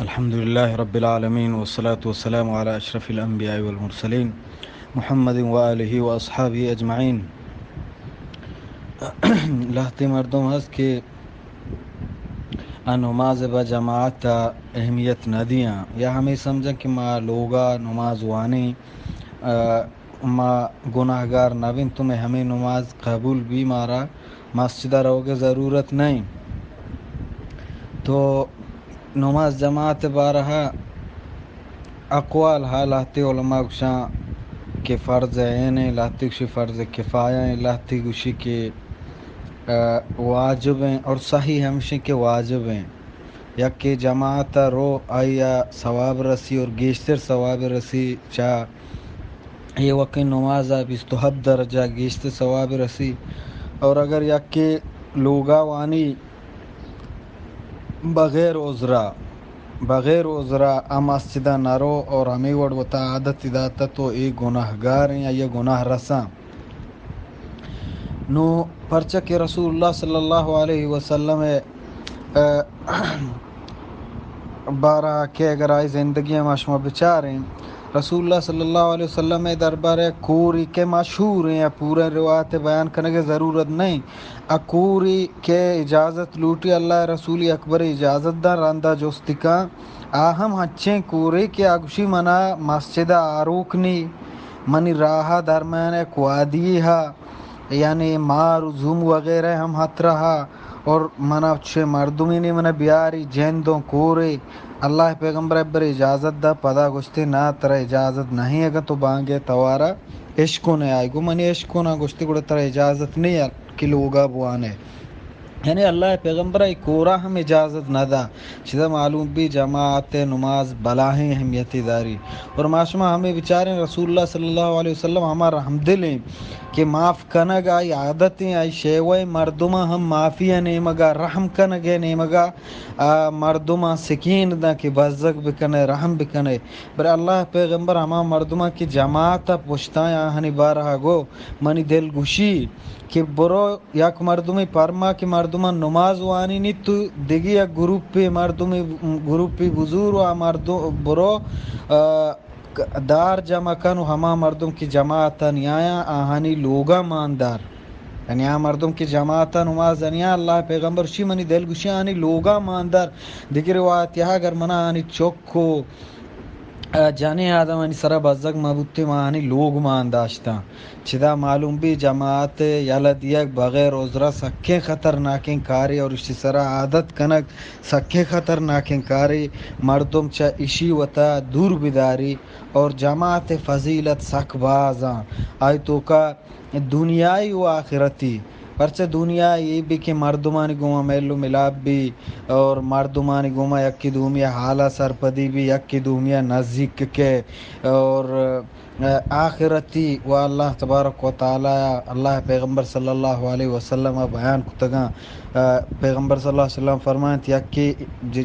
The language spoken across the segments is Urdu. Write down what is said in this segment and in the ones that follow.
الحمد لله رب العالمين والصلاة والسلام على أشرف الأنبياء والمرسلين محمد وآله وأصحابه أجمعين. لہتی مردم هست که نماز با جماعت اہمیت نہ دیاں یا ہمیں سمجھیں کہ ما لوگا نماز وانی ما گناہ گار نہ بن تمہیں ہمیں نماز قبول بھی مارا مسجدہ رہوگے ضرورت نہیں. تو نماز جماعت بارہا اقوال لہتی علماء گشاں کہ فرض عین ہے، لہتی گشی فرض کفایہ ہیں، لہتی گشی کہ واجب ہیں، اور صحیح ہمشہ کہ واجب ہیں. یک کہ جماعت رو آیا ثواب رسی اور گیشتر ثواب رسی، چاہ یہ وقت نماز بستحب درجہ گیشتر ثواب رسی. اور اگر یک کہ لوگا وانی بغیر عذرا مسجدہ نہ رو اور ہمیں وڑوتا عادت داتا تو ای گناہ گار ہیں یا یہ گناہ رساں. نو پرچہ کہ رسول اللہ صلی اللہ علیہ وسلم بارہ کہ اگر آئی زندگی مشمع بچاریں رسول اللہ صلی اللہ علیہ وسلم دربار کوری کے مشہور ہیں، پورے روایت بیان کرنے کی ضرورت نہیں. اکوری کے اجازت لوٹی اللہ رسول اکبر اجازت دا راندہ جوستکا آہم ہچیں کوری کے اگشی منا مسجد آروکنی منی راہا درمیان کوادی ہا یعنی مار زوم وغیرہ ہم ہت رہا اور منا چھے مردمی نے منا بیاری جیندوں کورے اللہ پیغمبر ابر اجازت دا پدا گشتے نا ترہ اجازت نہیں اگر تو بانگے توارا عشقوں نے آئے گو منی عشقوں نا گشتے گوڑا ترہ اجازت نہیں کہ لوگا بوانے یعنی اللہ پیغمبر ای کورا ہم اجازت نہ دا چیزا معلوم بھی جماعت نماز بلاہیں اہمیتی داری. اور معاشمہ ہمیں بچاریں رسول اللہ صلی اللہ علیہ وسلم ہمارا رحم دل ہیں کہ معاف کنگ آئی عادتیں آئی شیوئے مردمہ ہم معافی نیمگا رحم کنگے نیمگا مردمہ سکین دا کہ بزک بکنے رحم بکنے. بر اللہ پیغمبر ہما مردمہ کی جماعت پشتائیں آہنی بارہا گو منی دل گوشی کہ برو یک مردمی پرما کہ مردمان نماز وانی نی تو دیگی یک گروپی بزرگ و مردم برو دار جمع کنو ہما مردم کی جماعتا نیایا آہانی لوگا ماندار یعنی آ مردم کی جماعتا نماز نیا اللہ پیغمبر شی منی دل گوشی آنی لوگا ماندار. دیگر روایت یہاں اگر منا آنی چوکو جانے آدم آنی سرا بزگ مبوتی مانی لوگ مانداشتا چدا معلوم بھی جماعت یلد یک بغیر عذرہ سکے خطرناکیں کاری اور اسی سرا عادت کنک سکے خطرناکیں کاری مردم چا اشی وطا دور بداری. اور جماعت فضیلت سک بازاں آئی تو کا دنیای و آخرتی پرچہ دنیا یہ بھی کہ مردمانی گوما میلو ملاب بھی اور مردمانی گوما یکی دومیا حالہ سرپدی بھی یکی دومیا نزدیک کے اور آخرتی و اللہ تبارک و تعالی اللہ پیغمبر صلی اللہ علیہ وسلم بیان کتگاں پیغمبر صلی اللہ علیہ وسلم فرمائیں یکی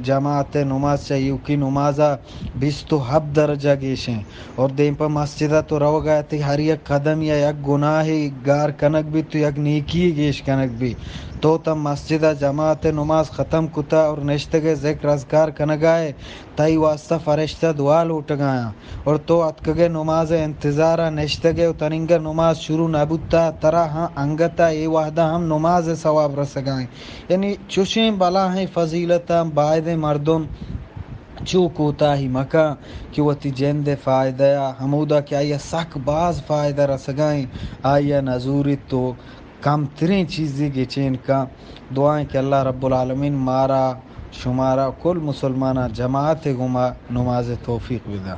جماعت نماز چاہیے کی نمازہ 27 درجہ گیشیں اور دین پر مسجدہ تو رو گئے تھی ہر یک قدم یا یک گناہی گار کنک بھی تو یک نیکی گیش کنک بھی تو تم مسجدہ جماعت نماز ختم کتا اور نشتگے ذکر اذکار کنگائے تائی واسطہ فرشتہ دعا لوٹگایا اور تو اتکگے نماز انتظارہ نشتگے تننگر نماز شروع نبوتا ترہ ہاں انگتا ای وحدہ ہم نماز ثواب رسگائیں. یعنی چوشیں بلا ہیں فضیلتا باید مردم چوکوتا ہی مکہ کہ وہ تی جند فائدہ ہمودا کہ آیا سک باز فائدہ رسگائیں آیا نزوری تو کم ترین چیزی کے چین کا دعائیں کہ اللہ رب العالمین مارا شمارا کل مسلمانہ جماعت گما نماز توفیق بدا.